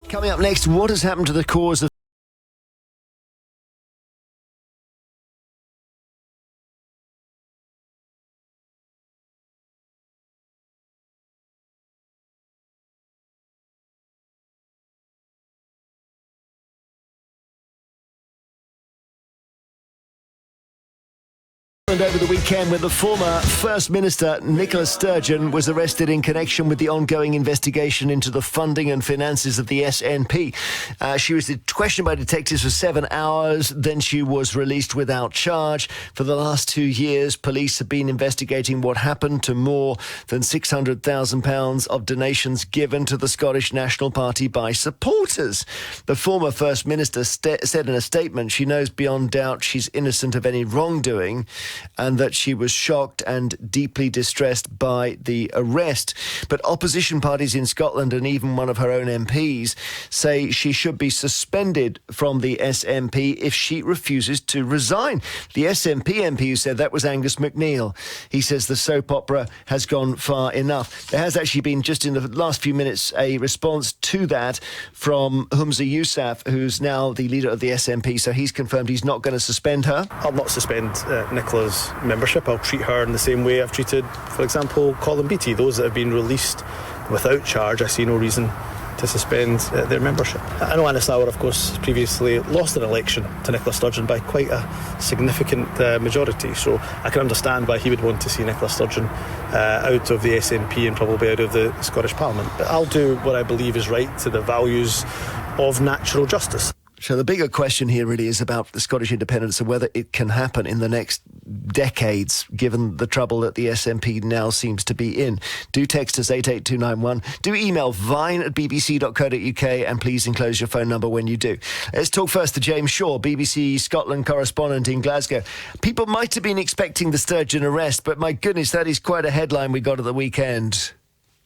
Coming up next, what has happened to the cause of over the weekend when the former First Minister Nicola Sturgeon was arrested in connection with the ongoing investigation into the funding and finances of the SNP. She was questioned by detectives for 7 hours, then she was released without charge. For the last 2 years, police have been investigating what happened to more than £600,000 of donations given to the Scottish National Party by supporters. The former First Minister said in a statement she knows beyond doubt she's innocent of any wrongdoing, and that she was shocked and deeply distressed by the arrest. But opposition parties in Scotland and even one of her own MPs say she should be suspended from the SNP if she refuses to resign. The SNP MP who said that was Angus MacNeil. He says the soap opera has gone far enough. There has actually been, just in the last few minutes, a response to that from Humza Yousaf, who's now the leader of the SNP. So he's confirmed he's not going to suspend her. I'll not suspend Nicola's membership. I'll treat her in the same way I've treated, for example, Colin Beattie. Those that have been released without charge, I see no reason to suspend their membership. I know Anas Sauer, of course, previously lost an election to Nicola Sturgeon by quite a significant majority, so I can understand why he would want to see Nicola Sturgeon out of the SNP and probably out of the Scottish Parliament. But I'll do what I believe is right to the values of natural justice. So the bigger question here really is about the Scottish independence and whether it can happen in the next decades, given the trouble that the SNP now seems to be in. Do text us 88291. Do email vine@bbc.co.uk, and please enclose your phone number when you do. Let's talk first to James Shaw, BBC Scotland correspondent in Glasgow. People might have been expecting the Sturgeon arrest, but my goodness, that is quite a headline we got at the weekend.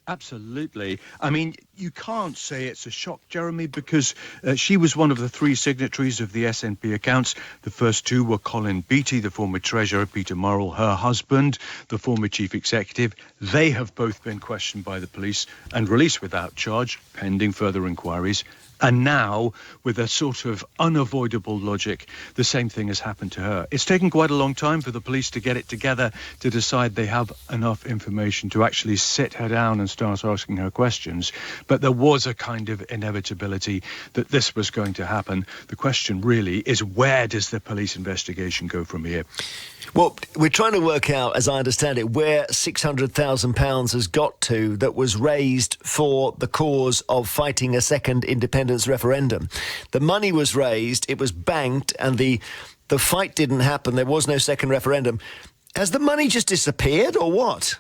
Absolutely. I mean, you can't say it's a shock, Jeremy, because she was one of the 3 signatories of the SNP accounts. The first 2 were Colin Beattie, the former treasurer, Peter Murrell, her husband, the former chief executive. They have both been questioned by the police and released without charge, pending further inquiries. And now, with a sort of unavoidable logic, the same thing has happened to her. It's taken quite a long time for the police to get it together to decide they have enough information to actually sit her down and start asking her questions. But there was a kind of inevitability that this was going to happen. The question really is, where does the police investigation go from here? Well, we're trying to work out, as I understand it, where £600,000 has got to that was raised for the cause of fighting a second independence referendum. The money was raised, it was banked, and the fight didn't happen. There was no second referendum. Has the money just disappeared, or what?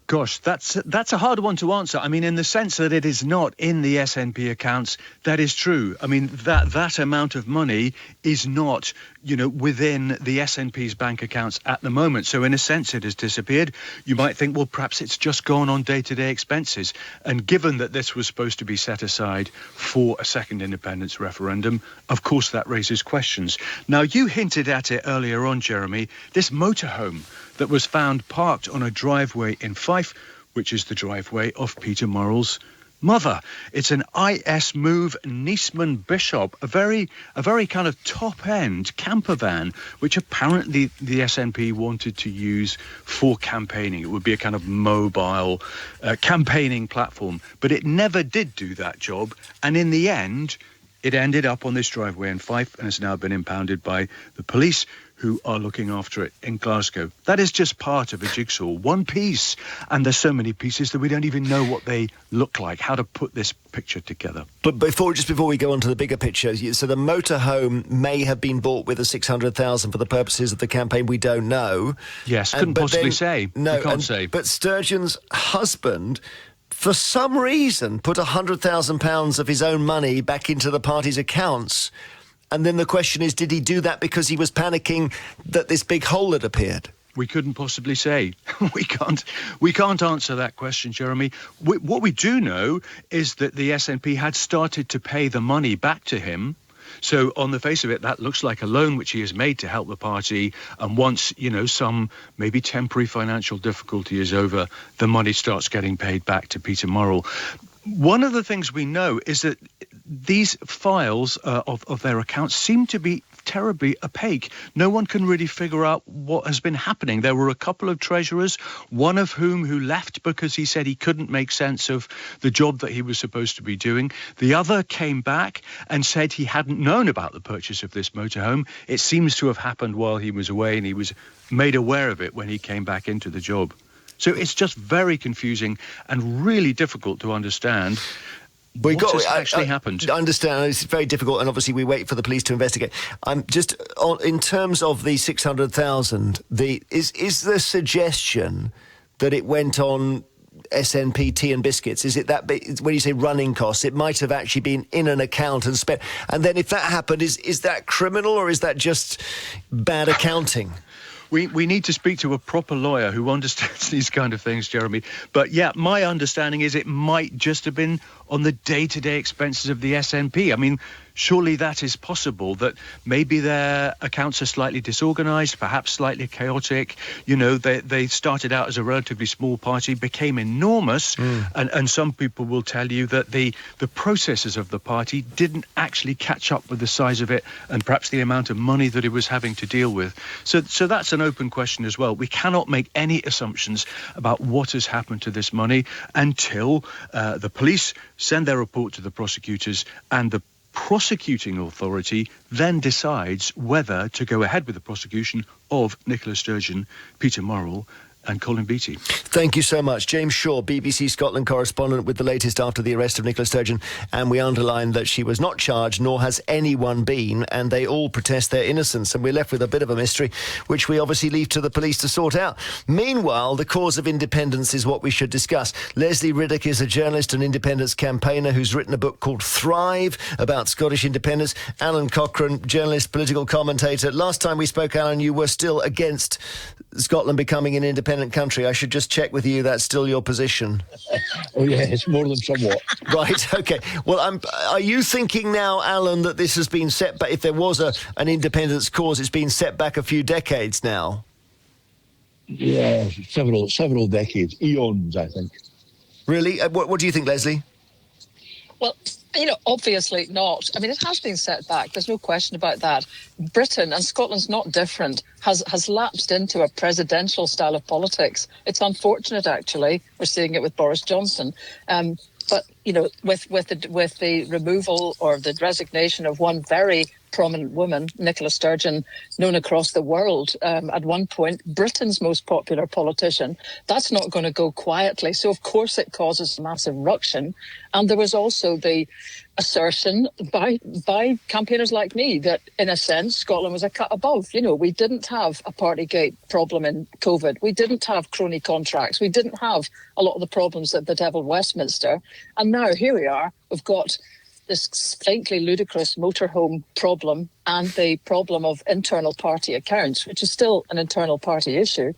Gosh, that's a hard one to answer. I mean, in the sense that it is not in the SNP accounts, that is true. I mean, that amount of money is not, within the SNP's bank accounts at the moment. So in a sense, it has disappeared. You might think, well, perhaps it's just gone on day-to-day expenses. And given that this was supposed to be set aside for a second independence referendum, of course, that raises questions. Now, you hinted at it earlier on, Jeremy, this motorhome that was found parked on a driveway in Fife, which is the driveway of Peter Murrell's mother. It's an IS Move Niceman Bishop, a very kind of top-end camper van, which apparently the SNP wanted to use for campaigning. It would be a kind of mobile campaigning platform, but it never did do that job. And in the end, it ended up on this driveway in Fife and has now been impounded by the police, who are looking after it in Glasgow. That is just part of a jigsaw, one piece. And there's so many pieces that we don't even know what they look like, how to put this picture together. But before we go on to the bigger picture, so the motorhome may have been bought with the $600,000 for the purposes of the campaign. We don't know. Yes, couldn't possibly say. No, we can't say. But Sturgeon's husband, for some reason, put £100,000 of his own money back into the party's accounts. And then the question is, did he do that because he was panicking that this big hole had appeared? We couldn't possibly say. We can't answer that question, Jeremy. What we do know is that the SNP had started to pay the money back to him. So on the face of it, that looks like a loan which he has made to help the party. And once, some maybe temporary financial difficulty is over, the money starts getting paid back to Peter Murrell. One of the things we know is that these files of their accounts seem to be terribly opaque. No one can really figure out what has been happening. There were a couple of treasurers, one of who left because he said he couldn't make sense of the job that he was supposed to be doing. The other came back and said he hadn't known about the purchase of this motorhome. It seems to have happened while he was away, and he was made aware of it when he came back into the job. So it's just very confusing and really difficult to understand what has actually happened. I understand. It's very difficult, and obviously we wait for the police to investigate. Just in terms of the 600,000, is the suggestion that it went on SNP tea and biscuits? Is it that when you say running costs, it might have actually been in an account and spent? And then if that happened, is that criminal or is that just bad accounting? We need to speak to a proper lawyer who understands these kind of things, Jeremy. But yeah, my understanding is it might just have been on the day-to-day expenses of the SNP. I mean, surely that is possible, that maybe their accounts are slightly disorganised, perhaps slightly chaotic. You know, they started out as a relatively small party, became enormous, and some people will tell you that the processes of the party didn't actually catch up with the size of it and perhaps the amount of money that it was having to deal with. So that's an open question as well. We cannot make any assumptions about what has happened to this money until the police send their report to the prosecutors, and the prosecuting authority then decides whether to go ahead with the prosecution of Nicola Sturgeon, Peter Murrell and Colin Beattie. Thank you so much. James Shaw, BBC Scotland correspondent, with the latest after the arrest of Nicola Sturgeon. And we underline that she was not charged, nor has anyone been, and they all protest their innocence. And we're left with a bit of a mystery, which we obviously leave to the police to sort out. Meanwhile, the cause of independence is what we should discuss. Leslie Riddoch is a journalist and independence campaigner who's written a book called Thrive about Scottish independence. Alan Cochrane, journalist, political commentator. Last time we spoke, Alan, you were still against Scotland becoming an independent country. I should just check with you that's still your position. Oh yeah, it's more than somewhat. Right, okay. Well, are you thinking now, Alan, that this has been set back? If there was an independence cause, it's been set back a few decades now? Yeah, several decades, eons, I think. Really? What do you think, Leslie? Well, obviously not. I mean, it has been set back. There's no question about that. Britain, and Scotland's not different, has lapsed into a presidential style of politics. It's unfortunate, actually. We're seeing it with Boris Johnson. But, with the removal or the resignation of one very prominent woman, Nicola Sturgeon, known across the world, at one point Britain's most popular politician, that's not going to go quietly. So, of course, it causes massive ruction. And there was also the assertion by campaigners like me that, in a sense, Scotland was a cut above. We didn't have a Partygate problem in COVID. We didn't have crony contracts. We didn't have a lot of the problems that the devil Westminster. And now here we are. We've got this frankly ludicrous motorhome problem and the problem of internal party accounts, which is still an internal party issue.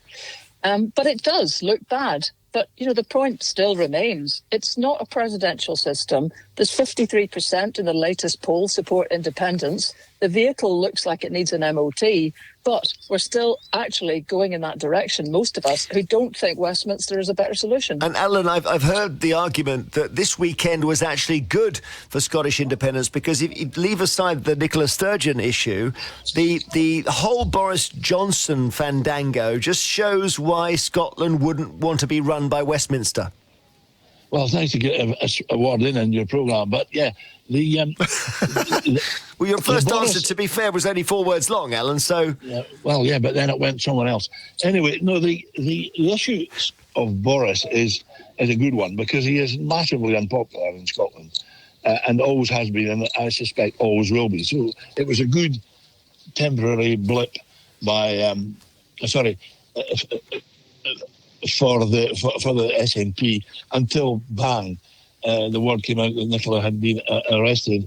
But it does look bad. But, the point still remains. It's not a presidential system. There's 53% in the latest poll support independence. The vehicle looks like it needs an MOT, but we're still actually going in that direction, most of us, who don't think Westminster is a better solution. And Alan, I've heard the argument that this weekend was actually good for Scottish independence, because if you leave aside the Nicola Sturgeon issue, the whole Boris Johnson fandango just shows why Scotland wouldn't want to be run by Westminster. Well, thanks to get a word in your programme, but yeah, well, your first answer, to be fair, was only 4 words long, Alan, so... Yeah, but then it went somewhere else. Anyway, no, the issue of Boris is a good one, because he is massively unpopular in Scotland, and always has been, and I suspect always will be. So it was a good temporary blip by... for the SNP until, bang, the word came out that Nicola had been arrested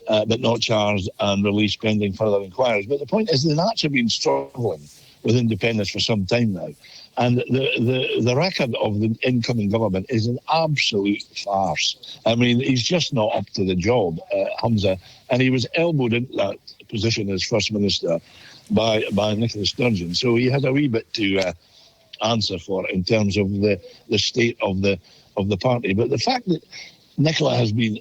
but not charged and released pending further inquiries. But the point is, the Nats have been struggling with independence for some time now. And the record of the incoming government is an absolute farce. I mean, he's just not up to the job, Hamza. And he was elbowed into that position as First Minister by Nicola Sturgeon. So he had a wee bit to... answer for in terms of the state of the party. But the fact that Nicola has been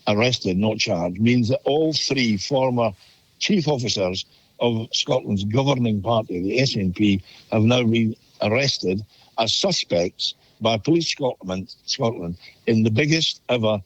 arrested, not charged, means that all three former chief officers of Scotland's governing party, the SNP, have now been arrested as suspects by Police Scotland in the biggest ever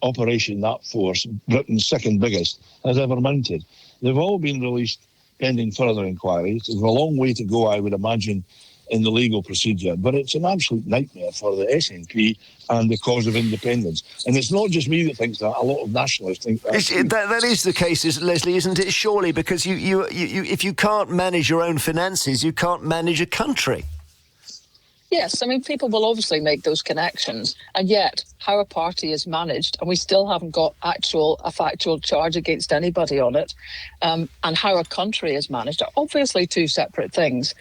operation that force, Britain's second biggest, has ever mounted. They've all been released pending further inquiries. There's a long way to go, I would imagine, in the legal procedure, but it's an absolute nightmare for the SNP and the cause of independence. And it's not just me that thinks that; a lot of nationalists think that. That is the case, Leslie, isn't it? Surely, because you if you can't manage your own finances, you can't manage a country. Yes, I mean, people will obviously make those connections, and yet how a party is managed, and we still haven't got a factual charge against anybody on it, and how a country is managed are obviously two separate things.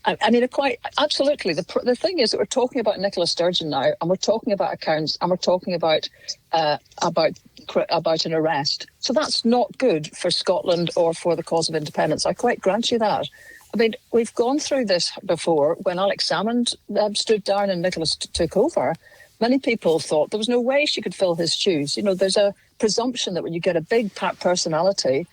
I mean, quite absolutely. The thing is that we're talking about Nicola Sturgeon now, and we're talking about accounts, and we're talking about an arrest. So that's not good for Scotland or for the cause of independence. I quite grant you that. I mean, we've gone through this before. When Alex Salmond stood down and Nicholas took over, many people thought there was no way she could fill his shoes. You know, there's a presumption that when you get a big personality,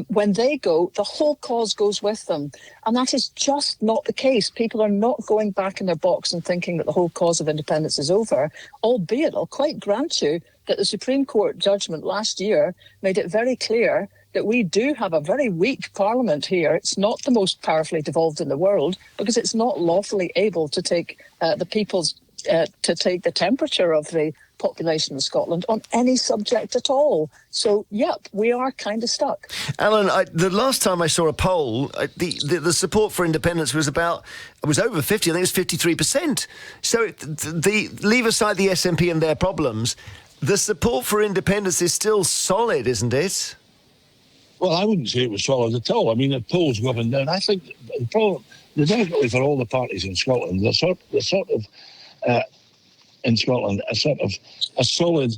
when they go, the whole cause goes with them. And that is just not the case. People are not going back in their box and thinking that the whole cause of independence is over, albeit I'll quite grant you that the Supreme Court judgment last year made it very clear that we do have a very weak parliament here. It's not the most powerfully devolved in the world because it's not lawfully able to take to take the temperature of the population of Scotland on any subject at all. So, yep, we are kind of stuck. Alan, the last time I saw a poll, the support for independence was over 50. I think it was 53%. So leave aside the SNP and their problems, the support for independence is still solid, isn't it? Well, I wouldn't say it was solid at all. I mean, the polls go up and down. I think the problem, definitely for all the parties in Scotland, in Scotland, a solid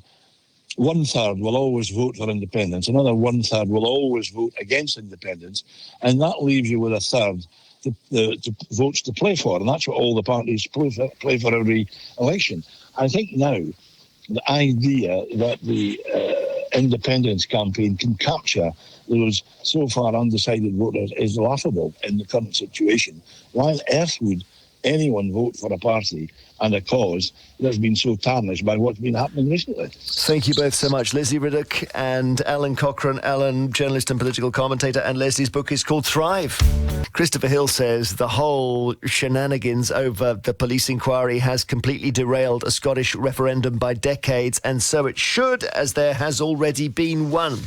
one-third will always vote for independence. Another one-third will always vote against independence. And that leaves you with a third the votes to play for. And that's what all the parties play for every election. I think now the idea that the independence campaign can capture those so far undecided voters is laughable in the current situation. Why on earth would anyone vote for a party and a cause that's been so tarnished by what's been happening recently? Thank you both so much. Leslie Riddoch and Alan Cochrane. Alan, journalist and political commentator, and Leslie's book is called Thrive. Christopher Hill says the whole shenanigans over the police inquiry has completely derailed a Scottish referendum by decades, and so it should, as there has already been one.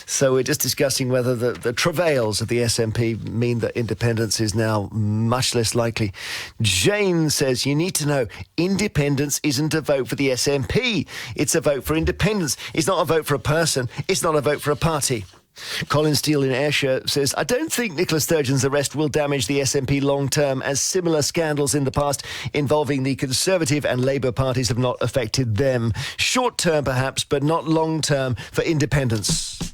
So we're just discussing whether the travails of the SNP mean that independence is now much less likely. Jane says, you need to know, independence isn't a vote for the SNP. It's a vote for independence. It's not a vote for a person. It's not a vote for a party. Colin Steele in Ayrshire says, I don't think Nicola Sturgeon's arrest will damage the SNP long-term, as similar scandals in the past involving the Conservative and Labour parties have not affected them. Short-term, perhaps, but not long-term for independence.